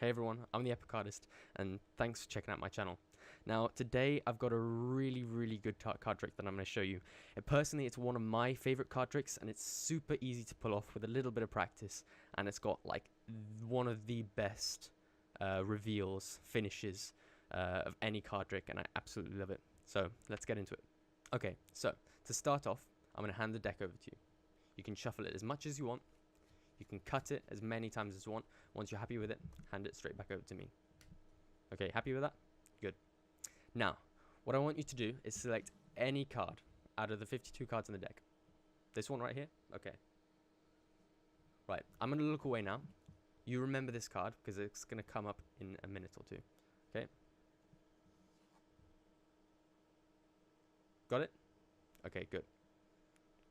Hey everyone, I'm the Epic Artist, and thanks for checking out my channel. Now, today I've got a really good card trick that I'm going to show you. Personally, it's one of my favorite card tricks, and it's super easy to pull off with a little bit of practice, and it's got like one of the best reveals, finishes of any card trick, and I absolutely love it. So, let's get into it. Okay, so, to start off, I'm going to hand the deck over to you. You can shuffle it as much as you want. You can cut it as many times as you want. Once you're happy with it, hand it straight back over to me. Okay, happy with that? Good. Now, what I want you to do is select any card out of the 52 cards in the deck. This one right here? Okay. Right, I'm going to look away now. You remember this card because it's going to come up in a minute or two. Okay? Got it? Okay, good.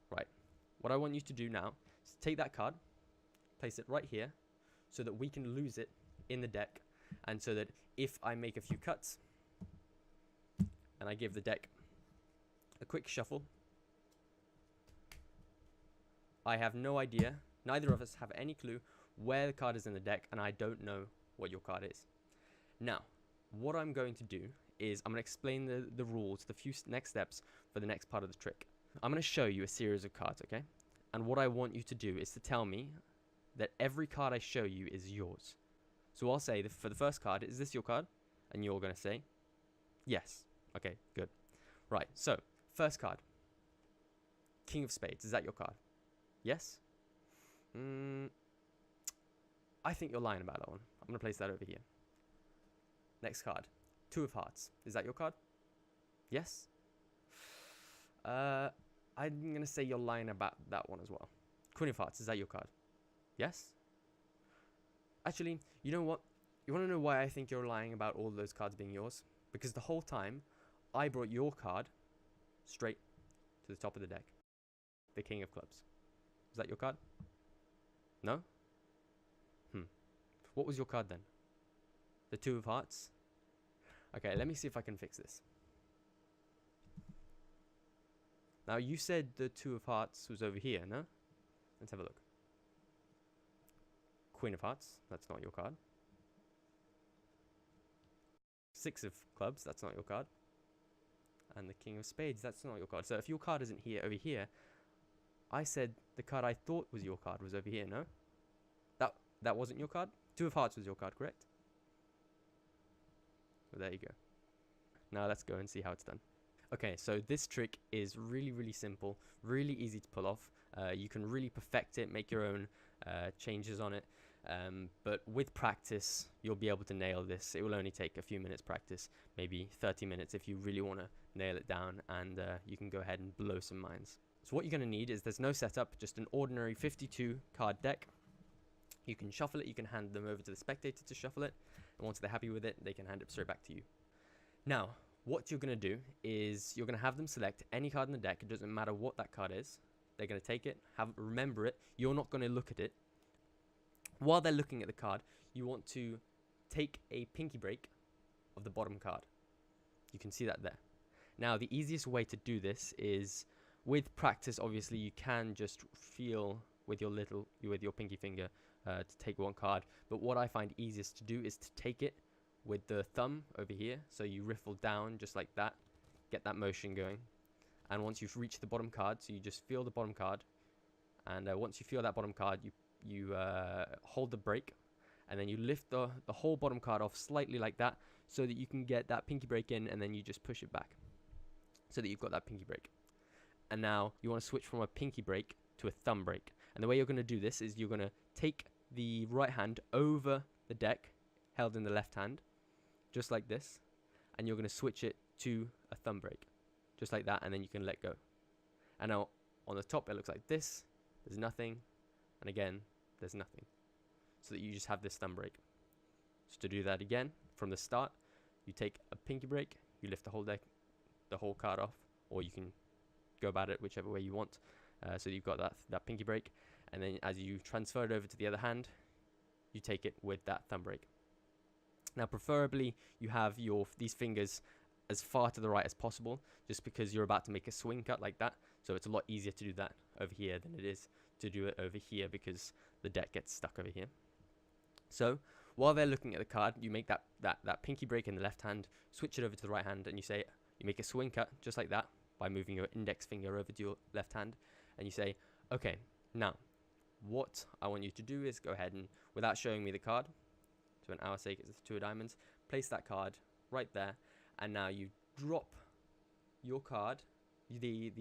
Right. What I want you to do now is take that card, place it right here so that we can lose it in the deck, and so that if I make a few cuts and I give the deck a quick shuffle, I have no idea, neither of us have any clue where the card is in the deck, and I don't know what your card is. Now, what I'm going to do is I'm going to explain the rules, the few next steps for the next part of the trick. I'm going to show you a series of cards, okay? And what I want you to do is to tell me that every card I show you is yours. So I'll say, for the first card, is this your card? And you're going to say, yes. Okay, good. Right, so, first card. King of Spades, is that your card? Yes? I think you're lying about that one. I'm going to place that over here. Next card. Two of Hearts, is that your card? Yes? I'm going to say you're lying about that one as well. Queen of Hearts, is that your card? Yes? Actually, you know what? You want to know why I think you're lying about all those cards being yours? Because the whole time, I brought your card straight to the top of the deck. The King of Clubs. Is that your card? No? What was your card then? The Two of Hearts? Okay, let me see if I can fix this. Now, you said the Two of Hearts was over here, no? Let's have a look. Queen of Hearts, that's not your card. Six of Clubs, that's not your card. And the King of Spades, that's not your card. So if your card isn't here, over here, I said the card I thought was your card was over here, no? That wasn't your card? Two of Hearts was your card, correct? Well, there you go. Now let's go and see how it's done. Okay, so this trick is really simple, really easy to pull off. You can really perfect it, make your own changes on it. But with practice, you'll be able to nail this. It will only take a few minutes practice, maybe 30 minutes if you really want to nail it down, and you can go ahead and blow some minds. So what you're going to need is, there's no setup, just an ordinary 52 card deck. You can shuffle it, you can hand them over to the spectator to shuffle it, and once they're happy with it, they can hand it straight back to you. Now, what you're going to do is you're going to have them select any card in the deck. It doesn't matter what that card is. They're going to take it, remember it. You're not going to look at it. While they're looking at the card, you want to take a pinky break of the bottom card. You can see that there. Now, the easiest way to do this is, with practice, obviously, you can just feel with your pinky finger to take one card. But what I find easiest to do is to take it with the thumb over here. So you riffle down just like that, get that motion going. And once you've reached the bottom card, so you just feel the bottom card. And once you feel that bottom card, you hold the break, and then you lift the whole bottom card off slightly like that, so that you can get that pinky break in, and then you just push it back so that you've got that pinky break. And now you want to switch from a pinky break to a thumb break. And the way you're going to do this is you're going to take the right hand over the deck, held in the left hand, just like this, and you're going to switch it to a thumb break, just like that, and then you can let go. And now on the top it looks like this. There's nothing, and again there's nothing, so that you just have this thumb break. So to do that again from the start, you take a pinky break, you lift the whole deck, the whole card off, or you can go about it whichever way you want. So you've got that pinky break, and then as you transfer it over to the other hand, you take it with that thumb break. Now, preferably you have these fingers as far to the right as possible, just because you're about to make a swing cut like that. So it's a lot easier to do that over here than it is to do it over here, because the deck gets stuck over here. So while they're looking at the card, you make that pinky break in the left hand, switch it over to the right hand, and you make a swing cut just like that by moving your index finger over to your left hand, and you say, okay, now what I want you to do is go ahead and, without showing me the card, to an our sake it's the 2 of diamonds, place that card right there, and now you drop your card, the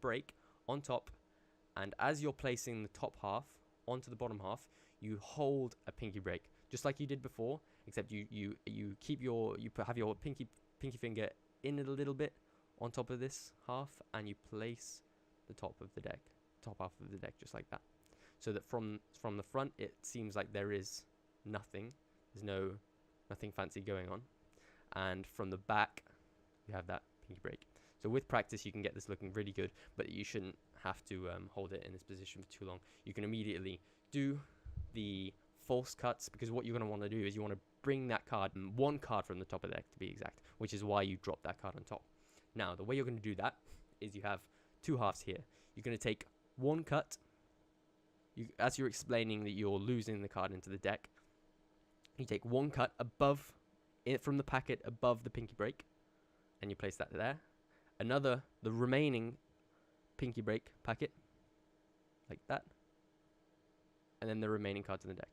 break, on top, and as you're placing the top half onto the bottom half, you hold a pinky break, just like you did before, except you have your pinky finger in it a little bit on top of this half, and you place the top half of the deck just like that, so that from the front it seems like there is nothing, there's nothing fancy going on, and from the back you have that pinky break. So with practice you can get this looking really good, but you shouldn't have to hold it in this position for too long. You can immediately do the false cuts, because what you're going to want to do is you want to bring that card, one card from the top of the deck to be exact, which is why you drop that card on top. Now the way you're going to do that is you have 2 halves here. You're going to take one cut, as you're explaining that you're losing the card into the deck, you take one cut above it from the packet above the pinky break, and you place that there. The remaining pinky break packet, like that, and then the remaining cards in the deck,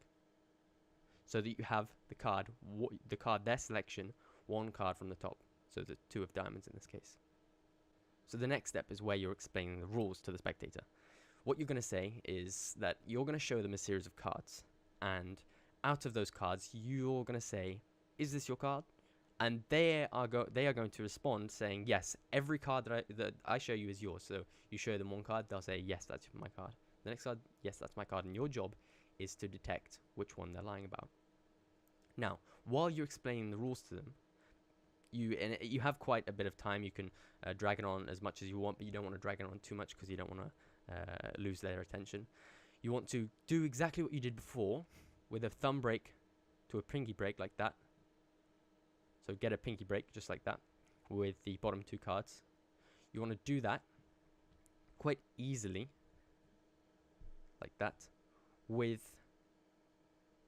so that you have the card, their selection, one card from the top, so the 2 of diamonds in this case. So the next step is where you're explaining the rules to the spectator. What you're going to say is that you're going to show them a series of cards, and out of those cards you're going to say, is this your card? And they are going to respond saying, yes, every card that I show you is yours. So you show them one card, they'll say, yes, that's my card. The next card, yes, that's my card. And your job is to detect which one they're lying about. Now, while you're explaining the rules to them, you have quite a bit of time. You can drag it on as much as you want, but you don't want to drag it on too much because you don't want to lose their attention. You want to do exactly what you did before, with a thumb break to a pinky break like that. So get a pinky break just like that with the bottom 2 cards. You want to do that quite easily like that with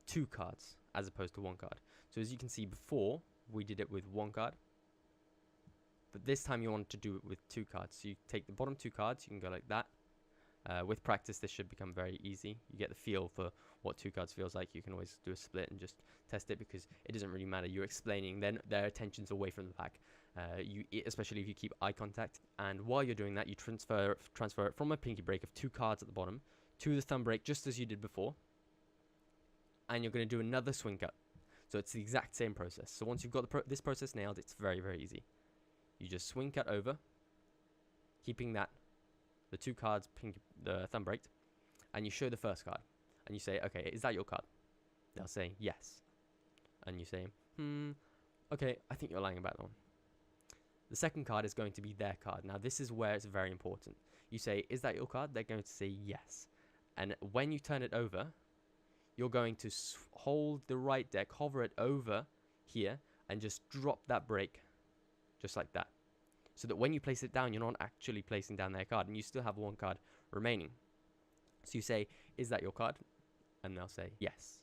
2 cards as opposed to 1 card. So as you can see, before we did it with 1 card, but this time you want to do it with 2 cards. So you take the bottom 2 cards, you can go like that. With practice this should become very easy. You get the feel for what 2 cards feels like. You can always do a split and just test it, because it doesn't really matter. You're explaining, then their attention's away from the pack. Especially if you keep eye contact, and while you're doing that you transfer it from a pinky break of 2 cards at the bottom to the thumb break, just as you did before, and you're going to do another swing cut. So it's the exact same process. So once you've got this process nailed, it's very, very easy. You just swing cut over, keeping the 2 cards the thumb breaked, and you show the first card, and you say, okay, is that your card? They'll say yes, and you say, okay, I think you're lying about that one. The second card is going to be their card. Now this is where it's very important. You say, is that your card? They're going to say yes, and when you turn it over, you're going to hold the right deck, hover it over here, and just drop that break just like that, so that when you place it down, you're not actually placing down their card, and you still have 1 card remaining. So you say, is that your card? And they'll say yes,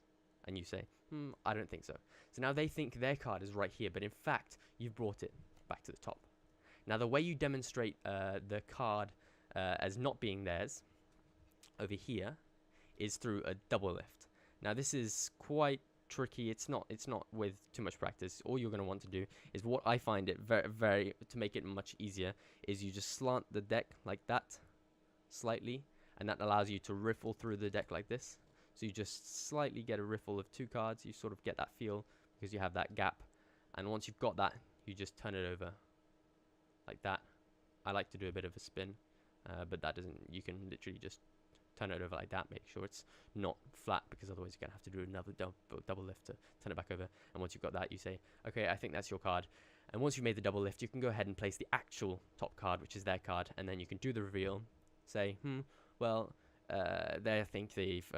and you say, I don't think so. So now they think their card is right here, but in fact you've brought it back to the top. Now the way you demonstrate the card as not being theirs over here is through a double lift. Now this is quite tricky. It's not with too much practice. All you're going to want to do is, what I find it very to make it much easier, is you just slant the deck like that slightly, and that allows you to riffle through the deck like this. So you just slightly get a riffle of 2 cards. You sort of get that feel because you have that gap, and once you've got that, you just turn it over like that. I like to do a bit of a spin, but that doesn't. You can literally just turn it over like that. Make sure it's not flat, because otherwise you're gonna have to do another double lift to turn it back over. And once you've got that, you say, okay, I think that's your card. And once you've made the double lift, you can go ahead and place the actual top card, which is their card, and then you can do the reveal. Say, well, they think they've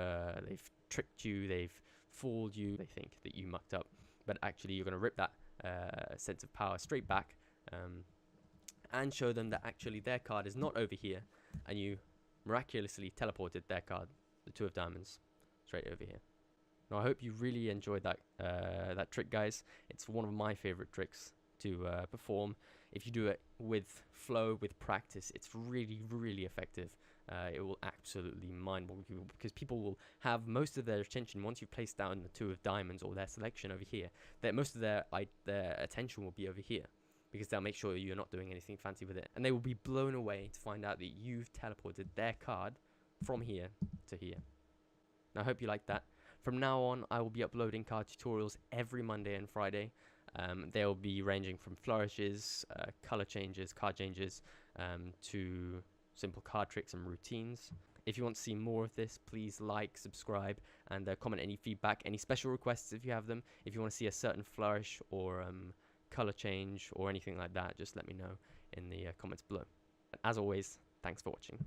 tricked you, they've fooled you, they think that you mucked up, but actually you're going to rip that sense of power straight back, and show them that actually their card is not over here, and you miraculously teleported their card, the 2 of diamonds, straight over here. Now, I hope you really enjoyed that trick, guys. It's one of my favorite tricks to perform. If you do it with flow, with practice, it's really, really effective. It will absolutely mind-boggle people, because people will have most of their attention once you've placed down the 2 of diamonds or their selection over here. That most of their attention will be over here, because they'll make sure you're not doing anything fancy with it, and they will be blown away to find out that you've teleported their card from here to here. Now, I hope you like that. From now on, I will be uploading card tutorials every Monday and Friday. They'll be ranging from flourishes, color changes, card changes, to simple card tricks and routines. If you want to see more of this, please like, subscribe, and comment any feedback, any special requests if you have them. If you want to see a certain flourish or color change or anything like that, just let me know in the comments below. As always, thanks for watching.